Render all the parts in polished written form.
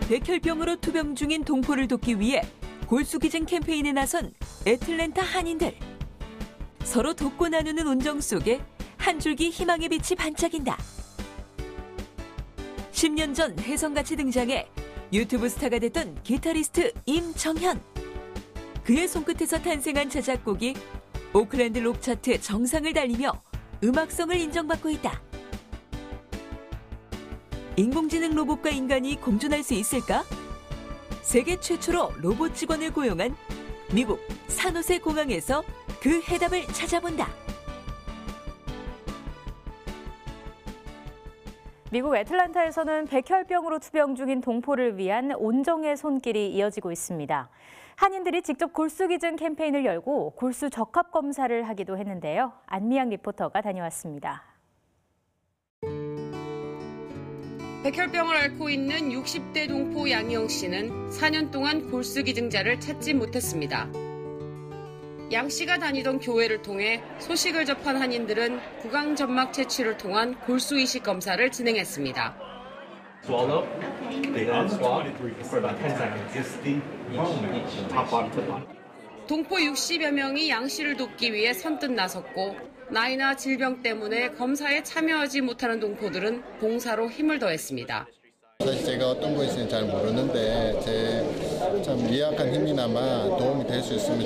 백혈병으로 투병 중인 동포를 돕기 위해 골수기증 캠페인에 나선 애틀랜타 한인들. 서로 돕고 나누는 온정 속에 한 줄기 희망의 빛이 반짝인다. 10년 전 혜성같이 등장해 유튜브 스타가 됐던 기타리스트 임정현. 그의 손끝에서 탄생한 자작곡이 오클랜드 록 차트 정상을 달리며 음악성을 인정받고 있다. 인공지능 로봇과 인간이 공존할 수 있을까? 세계 최초로 로봇 직원을 고용한 미국 산호세 공항에서 그 해답을 찾아본다. 미국 애틀랜타에서는 백혈병으로 투병 중인 동포를 위한 온정의 손길이 이어지고 있습니다. 한인들이 직접 골수기증 캠페인을 열고 골수 적합 검사를 하기도 했는데요. 안미양 리포터가 다녀왔습니다. 백혈병을 앓고 있는 60대 동포 양희영 씨는 4년 동안 골수기증자를 찾지 못했습니다. 양 씨가 다니던 교회를 통해 소식을 접한 한인들은 구강 점막 채취를 통한 골수 이식 검사를 진행했습니다. Swallow, then swab for about 10 seconds. Each top bottom to bottom. 동포 60여 명이 양 씨를 돕기 위해 선뜻 나섰고 나이나 질병 때문에 검사에 참여하지 못하는 동포들은 봉사로 힘을 더했습니다. 사실 제가 어떤 것인지 잘 모르는데 제 참 미약한 힘이나마 도움이 될 수 있으면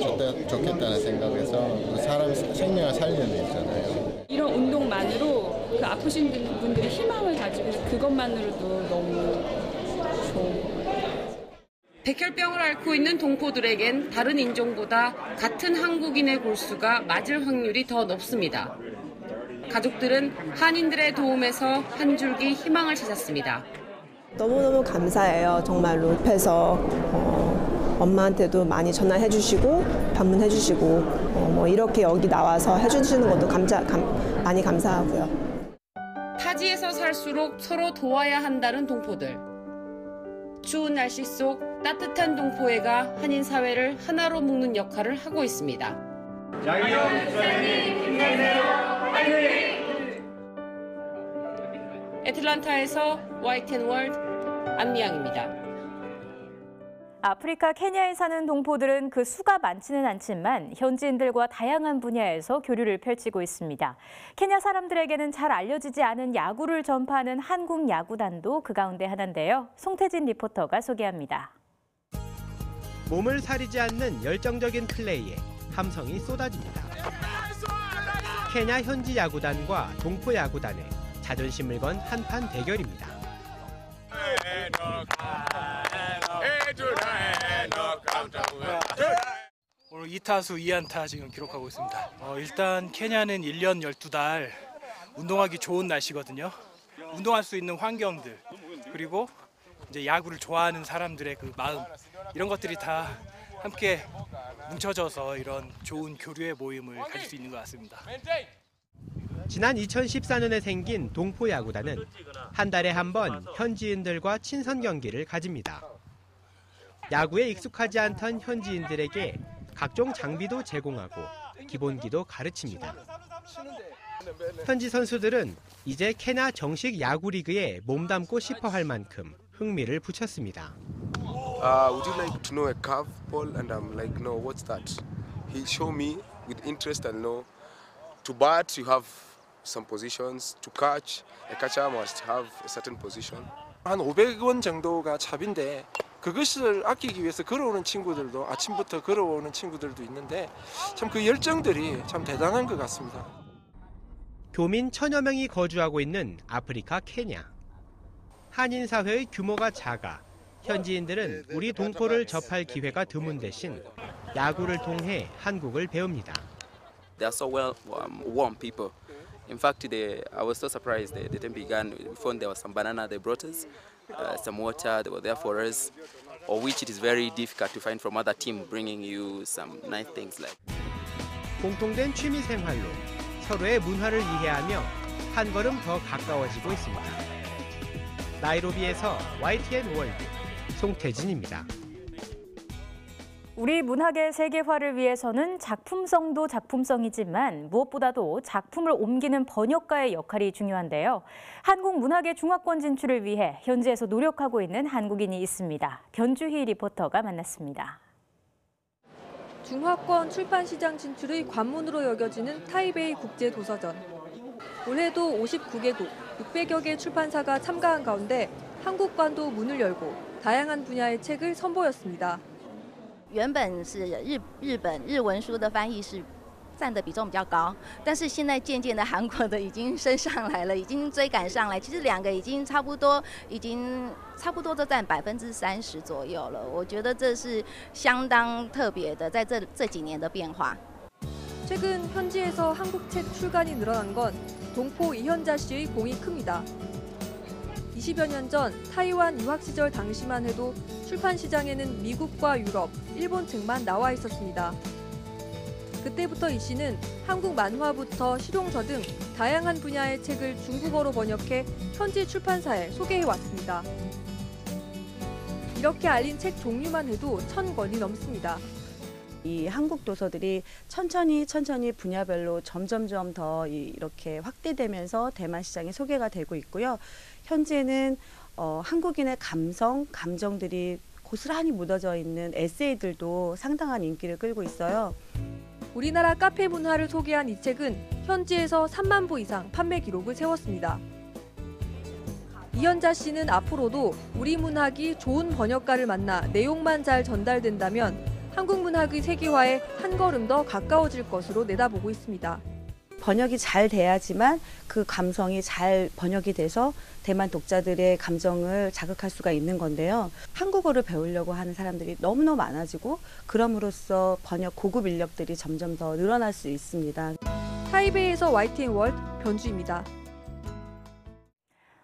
좋겠다는 생각에서 사람 생명을 살리는 데 있잖아요. 이런 운동만으로 그 아프신 분들이 희망을 가지고 그것만으로도 너무 좋은 것 같아요. 백혈병을 앓고 있는 동포들에겐 다른 인종보다 같은 한국인의 골수가 맞을 확률이 더 높습니다. 가족들은 한인들의 도움에서 한 줄기 희망을 찾았습니다. 너무너무 감사해요. 정말로 옆에서 엄마한테도 많이 전화해 주시고 방문해 주시고 이렇게 여기 나와서 해주시는 것도 많이 감사하고요. 타지에서 살수록 서로 도와야 한다는 동포들. 추운 날씨 속 따뜻한 동포애가 한인 사회를 하나로 묶는 역할을 하고 있습니다. 양희영 목사님 힘내세요. 화이팅! 애틀랜타에서 YTN 안미양입니다. 아프리카 케냐에 사는 동포들은 그 수가 많지는 않지만 현지인들과 다양한 분야에서 교류를 펼치고 있습니다. 케냐 사람들에게는 잘 알려지지 않은 야구를 전파하는 한국 야구단도 그 가운데 하나인데요. 송태진 리포터가 소개합니다. 몸을 사리지 않는 열정적인 플레이에 함성이 쏟아집니다. 케냐 현지 야구단과 동포 야구단의 자존심을 건 한판 대결입니다. 오늘 2타수 2안타 지금 기록하고 있습니다. 일단 케냐는 1년 12달 운동하기 좋은 날씨거든요. 운동할 수 있는 환경들 그리고 이제 야구를 좋아하는 사람들의 그 마음 이런 것들이 다 함께 뭉쳐져서 이런 좋은 교류의 모임을 가질 수 있는 것 같습니다. 지난 2014년에 생긴 동포 야구단은 한 달에 한 번 현지인들과 친선 경기를 가집니다. 야구에 익숙하지 않던 현지인들에게 각종 장비도 제공하고 기본기도 가르칩니다. 현지 선수들은 이제 케냐 정식 야구 리그에 몸담고 싶어 할 만큼 흥미를 붙였습니다. Would you like to know a curveball? And I'm like, no, what's that? He showed me with interest and no. To bat, you have some positions. To catch, a catcher must have a certain position. 한 500원 정도가 잡인데 그것을 아끼기 위해서 걸어오는 친구들도 아침부터 걸어오는 친구들도 있는데 참 그 열정들이 참 대단한 것 같습니다. 교민 1000여 명이 거주하고 있는 아프리카 케냐. 한인 사회의 규모가 작아 현지인들은 우리 동포를 접할 기회가 드문 대신 야구를 통해 한국을 배웁니다. They are so warm people. In fact, I was so surprised. The time began. Before there was some banana they brought us, some water. They were there for us, of which it is very difficult to find from other team bringing you some nice things like. 공통된 취미 생활로 서로의 문화를 이해하며 한 걸음 더 가까워지고 있습니다. 나이로비에서 YTN 월드 송태진입니다. 우리 문학의 세계화를 위해서는 작품성도 작품성이지만 무엇보다도 작품을 옮기는 번역가의 역할이 중요한데요. 한국 문학의 중화권 진출을 위해 현지에서 노력하고 있는 한국인이 있습니다. 변주희 리포터가 만났습니다. 중화권 출판시장 진출의 관문으로 여겨지는 타이베이 국제도서전. 올해도 59개국, 600여 개 출판사가 참가한 가운데 한국관도 문을 열고 다양한 분야의 책을 선보였습니다. 原本是日本日文书的翻译是占的比重比较高，但是现在渐渐的韩国的已经升上来了，已经追赶上来。其实两个已经差不多都占30%左右了。我觉得这是相当特别的，在这几年的变化。 최근 현지에서 한국 책 출간이 늘어난 건 동포 이현자 씨의 공이 큽니다. 20여 년 전 타이완 유학 시절 당시만 해도 출판 시장에는 미국과 유럽, 일본 책만 나와 있었습니다. 그때부터 이 씨는 한국 만화부터 실용서 등 다양한 분야의 책을 중국어로 번역해 현지 출판사에 소개해 왔습니다. 이렇게 알린 책 종류만 해도 1000권이 넘습니다. 이 한국 도서들이 천천히 분야별로 점점 더 이렇게 확대되면서 대만 시장에 소개가 되고 있고요. 현재는 한국인의 감정들이 고스란히 묻어져 있는 에세이들도 상당한 인기를 끌고 있어요. 우리나라 카페 문화를 소개한 이 책은 현지에서 3만 부 이상 판매 기록을 세웠습니다. 이현자 씨는 앞으로도 우리 문학이 좋은 번역가를 만나 내용만 잘 전달된다면 한국 문학의 세계화에 한 걸음 더 가까워질 것으로 내다보고 있습니다. 번역이 잘 돼야지만 그 감성이 잘 번역이 돼서 대만 독자들의 감정을 자극할 수가 있는 건데요. 한국어를 배우려고 하는 사람들이 너무너무 많아지고 그럼으로써 번역 고급 인력들이 점점 더 늘어날 수 있습니다. 타이베이에서 YTN-월드 변주입니다.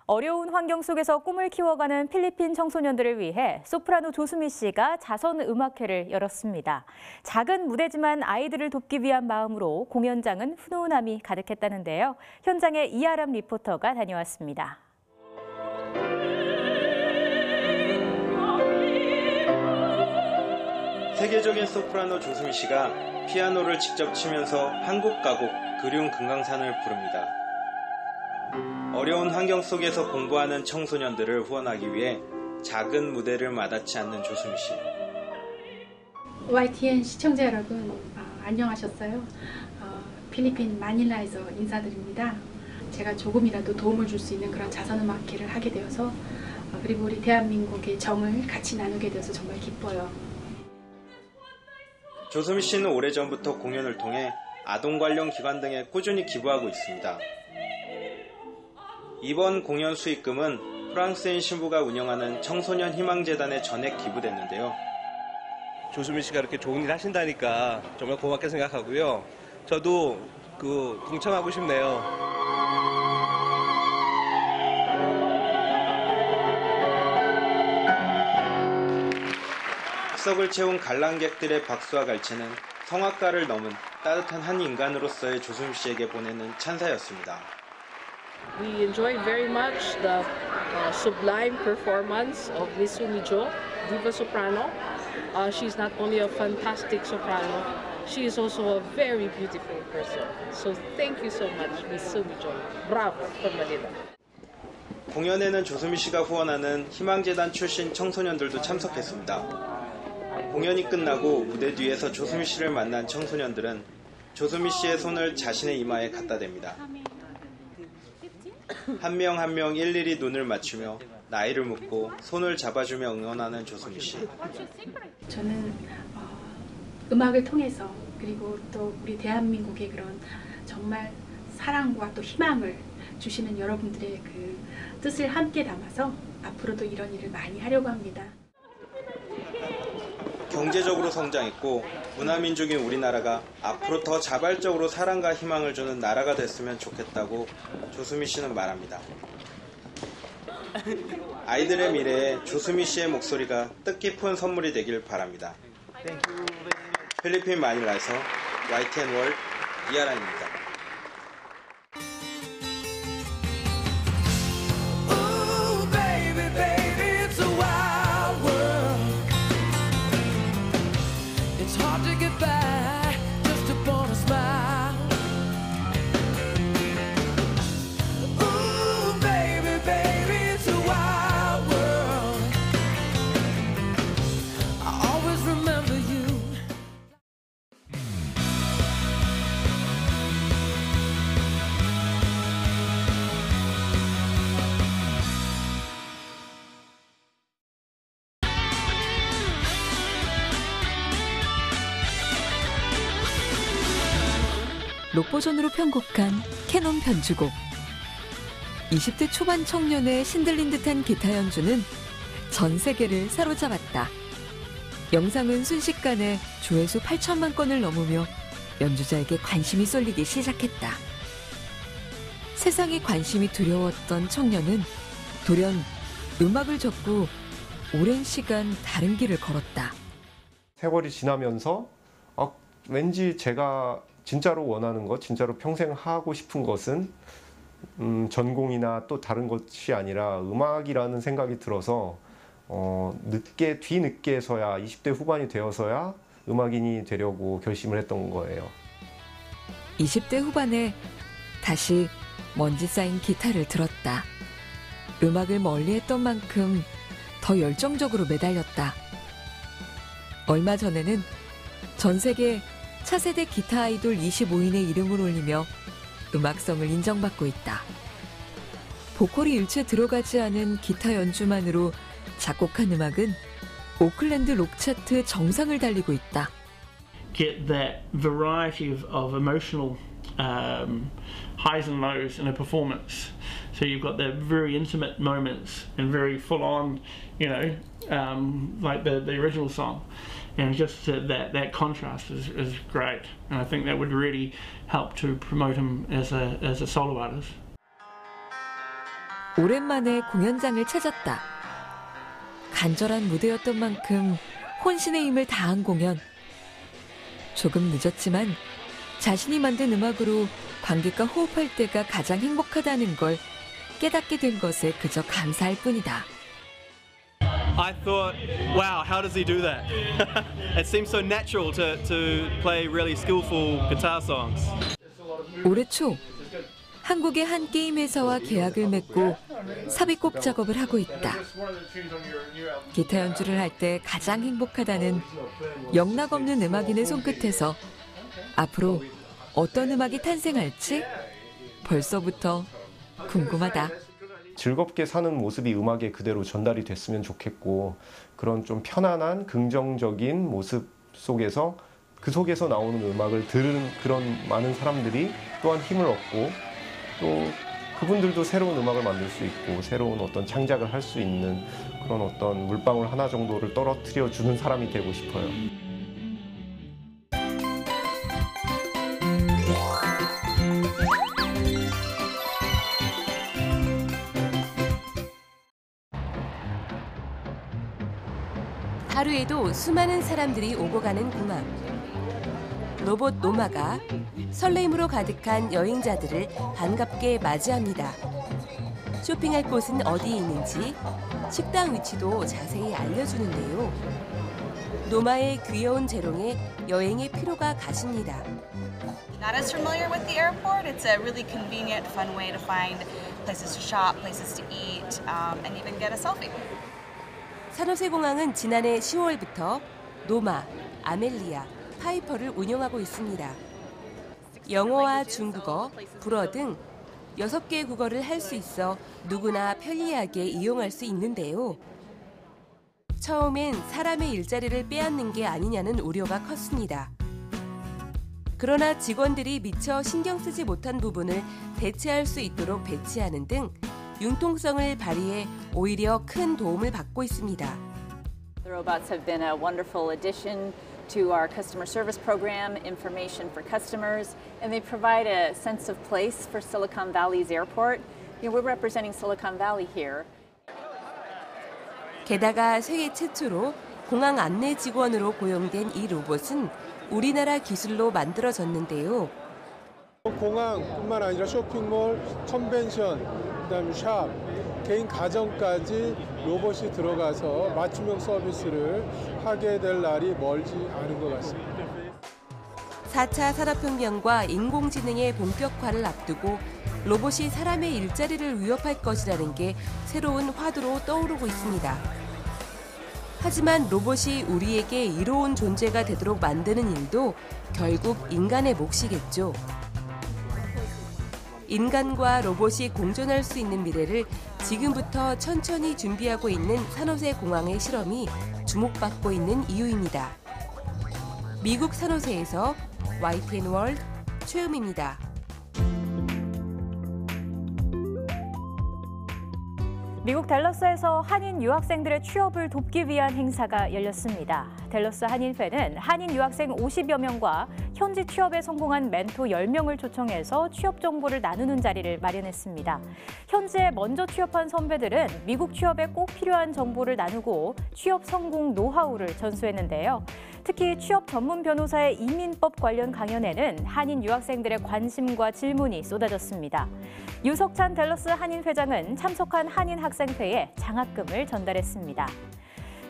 어려운 환경 속에서 꿈을 키워가는 필리핀 청소년들을 위해 소프라노 조수미 씨가 자선 음악회를 열었습니다. 작은 무대지만 아이들을 돕기 위한 마음으로 공연장은 훈훈함이 가득했다는데요. 현장에 이아람 리포터가 다녀왔습니다. 세계적인 소프라노 조수미 씨가 피아노를 직접 치면서 한국 가곡 그리운 금강산을 부릅니다. 어려운 환경 속에서 공부하는 청소년들을 후원하기 위해 작은 무대를 마다치 않는 조수미 씨. YTN 시청자 여러분, 안녕하셨어요? 필리핀 마닐라에서 인사드립니다. 제가 조금이라도 도움을 줄 수 있는 그런 자선음악회를 하게 되어서 그리고 우리 대한민국의 정을 같이 나누게 되어서 정말 기뻐요. 조수미 씨는 오래전부터 공연을 통해 아동 관련 기관 등에 꾸준히 기부하고 있습니다. 이번 공연 수익금은 프랑스인 신부가 운영하는 청소년 희망재단에 전액 기부됐는데요. 조수미 씨가 이렇게 좋은 일 하신다니까 정말 고맙게 생각하고요. 저도 동참하고 싶네요. 객석을 채운 관람객들의 박수와 갈채는 성악가를 넘은 따뜻한 한 인간으로서의 조수미 씨에게 보내는 찬사였습니다. We enjoyed very much the sublime performance of Miss Sumi Jo, diva soprano. She's not only a fantastic soprano, she is also a very beautiful person. So thank you so much, Miss Sumi Jo. Bravo from Manila. 공연에는 조수미 씨가 후원하는 희망재단 출신 청소년들도 참석했습니다. 공연이 끝나고 무대 뒤에서 조수미 씨를 만난 청소년들은 조수미 씨의 손을 자신의 이마에 갖다 댑니다. 한 명 한 명 일일이 눈을 맞추며 나이를 묻고 손을 잡아주며 응원하는 조수미 씨. 저는 음악을 통해서 그리고 또 우리 대한민국의 그런 정말 사랑과 또 희망을 주시는 여러분들의 그 뜻을 함께 담아서 앞으로도 이런 일을 많이 하려고 합니다. 경제적으로 성장했고 문화민족인 우리나라가 앞으로 더 자발적으로 사랑과 희망을 주는 나라가 됐으면 좋겠다고 조수미 씨는 말합니다. 아이들의 미래에 조수미 씨의 목소리가 뜻깊은 선물이 되길 바랍니다. 필리핀 마닐라에서 YTN-월드 이하란입니다. 록 버전으로 편곡한 캐논 변주곡. 20대 초반 청년의 신들린 듯한 기타 연주는 전 세계를 사로잡았다. 영상은 순식간에 조회수 8천만 건을 넘으며 연주자에게 관심이 쏠리기 시작했다. 세상에 관심이 두려웠던 청년은 돌연 음악을 접고 오랜 시간 다른 길을 걸었다. 세월이 지나면서 왠지 제가 진짜로 원하는 것, 진짜로 평생 하고 싶은 것은 전공이나 또 다른 것이 아니라 음악이라는 생각이 들어서 뒤늦게서야 20대 후반이 되어서야 음악인이 되려고 결심을 했던 거예요. 20대 후반에 다시 먼지 쌓인 기타를 들었다. 음악을 멀리했던 만큼 더 열정적으로 매달렸다. 얼마 전에는 전 세계 차세대 기타 아이돌 25인의 이름을 올리며 음악성을 인정받고 있다. 보컬이 일체 들어가지 않은 기타 연주만으로 작곡한 음악은 오클랜드 록 차트 정상을 달리고 있다. Get that variety of emotional highs and lows in a performance. So you've got the very intimate moments and very full on, like the original song. And just that contrast is great. And I think that would really help to promote him as a solo artist. 오랜만에 공연장을 찾았다. 간절한 무대였던 만큼 혼신의 힘을 다한 공연. 조금 늦었지만 자신이 만든 음악으로 관객과 호흡할 때가 가장 행복하다는 걸 깨닫게 된 것에 그저 감사할 뿐이다. I thought, wow, how does he do that? It seems so natural to play really skillful guitar songs. 올해 초 한국의 한 게임 회사와 계약을 맺고 삽입곡 작업을 하고 있다. 기타 연주를 할 때 가장 행복하다는 영락없는 음악인의 손끝에서 앞으로 어떤 음악이 탄생할지 벌써부터 궁금하다. 즐겁게 사는 모습이 음악에 그대로 전달이 됐으면 좋겠고, 그런 좀 편안한 긍정적인 모습 속에서 그 속에서 나오는 음악을 들은 그런 많은 사람들이 또한 힘을 얻고, 또 그분들도 새로운 음악을 만들 수 있고 새로운 어떤 창작을 할 수 있는 그런 어떤 물방울 하나 정도를 떨어뜨려 주는 사람이 되고 싶어요. 하루에도 수많은 사람들이 오고 가는 공항. 로봇 노마가 설레임으로 가득한 여행자들을 반갑게 맞이합니다. 쇼핑할 곳은 어디에 있는지 식당 위치도 자세히 알려주는데요. 노마의 귀여운 재롱에 여행의 피로가 가십니다. Not as familiar with the airport. It's a really convenient, fun way to find places to shop, places to eat, and even get a selfie. 산호세 공항은 지난해 10월부터 노마, 아멜리아, 파이퍼를 운영하고 있습니다. 영어와 중국어, 불어 등 6개 국어를 할 수 있어 누구나 편리하게 이용할 수 있는데요. 처음엔 사람의 일자리를 빼앗는 게 아니냐는 우려가 컸습니다. 그러나 직원들이 미처 신경 쓰지 못한 부분을 대체할 수 있도록 배치하는 등 융통성을 발휘해 오히려 큰 도움을 받고 있습니다. The robots have been a wonderful addition to our customer service program, information for customers, and they provide a sense of place for Silicon Valley's airport. We're representing Silicon Valley here. 게다가 세계 최초로 공항 안내 직원으로 고용된 이 로봇은 우리나라 기술로 만들어졌는데요. 공항뿐만 아니라 쇼핑몰, 컨벤션, 그다음에 샵, 개인 가정까지 로봇이 들어가서 맞춤형 서비스를 하게 될 날이 멀지 않은 것 같습니다. 4차 산업혁명과 인공지능의 본격화를 앞두고 로봇이 사람의 일자리를 위협할 것이라는 게 새로운 화두로 떠오르고 있습니다. 하지만 로봇이 우리에게 이로운 존재가 되도록 만드는 일도 결국 인간의 몫이겠죠. 인간과 로봇이 공존할 수 있는 미래를 지금부터 천천히 준비하고 있는 산호세 공항의 실험이 주목받고 있는 이유입니다. 미국 산호세에서 YTN 월드 취업 체험입니다. 미국 댈러스에서 한인 유학생들의 취업을 돕기 위한 행사가 열렸습니다. 댈러스 한인회는 한인 유학생 50여 명과 현지 취업에 성공한 멘토 10명을 초청해서 취업 정보를 나누는 자리를 마련했습니다. 현지에 먼저 취업한 선배들은 미국 취업에 꼭 필요한 정보를 나누고 취업 성공 노하우를 전수했는데요. 특히 취업 전문 변호사의 이민법 관련 강연에는 한인 유학생들의 관심과 질문이 쏟아졌습니다. 유석찬 댈러스 한인 회장은 참석한 한인 학생회에 장학금을 전달했습니다.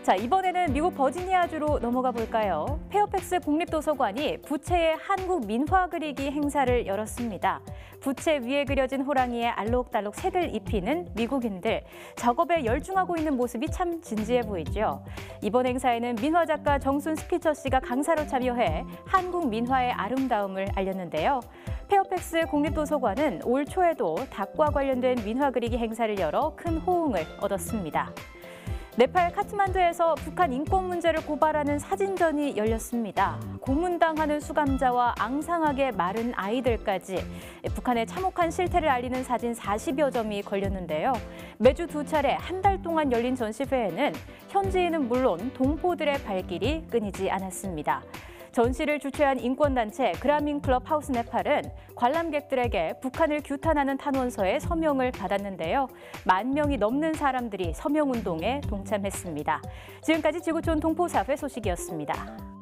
자, 이번에는 미국 버지니아주로 넘어가 볼까요? 페어팩스 국립도서관이 부채의 한국 민화 그리기 행사를 열었습니다. 부채 위에 그려진 호랑이에 알록달록 색을 입히는 미국인들, 작업에 열중하고 있는 모습이 참 진지해 보이죠. 이번 행사에는 민화 작가 정순 스피처 씨가 강사로 참여해 한국 민화의 아름다움을 알렸는데요. 페어팩스 국립도서관은 올 초에도 닭과 관련된 민화 그리기 행사를 열어 큰 호응을 얻었습니다. 네팔 카트만두에서 북한 인권 문제를 고발하는 사진전이 열렸습니다. 고문당하는 수감자와 앙상하게 마른 아이들까지 북한의 참혹한 실태를 알리는 사진 40여 점이 걸렸는데요. 매주 2차례 한 달 동안 열린 전시회에는 현지인은 물론 동포들의 발길이 끊이지 않았습니다. 전시를 주최한 인권단체 그라민 클럽 하우스 네팔은 관람객들에게 북한을 규탄하는 탄원서에 서명을 받았는데요. 10,000명이 넘는 사람들이 서명운동에 동참했습니다. 지금까지 지구촌 동포사회 소식이었습니다.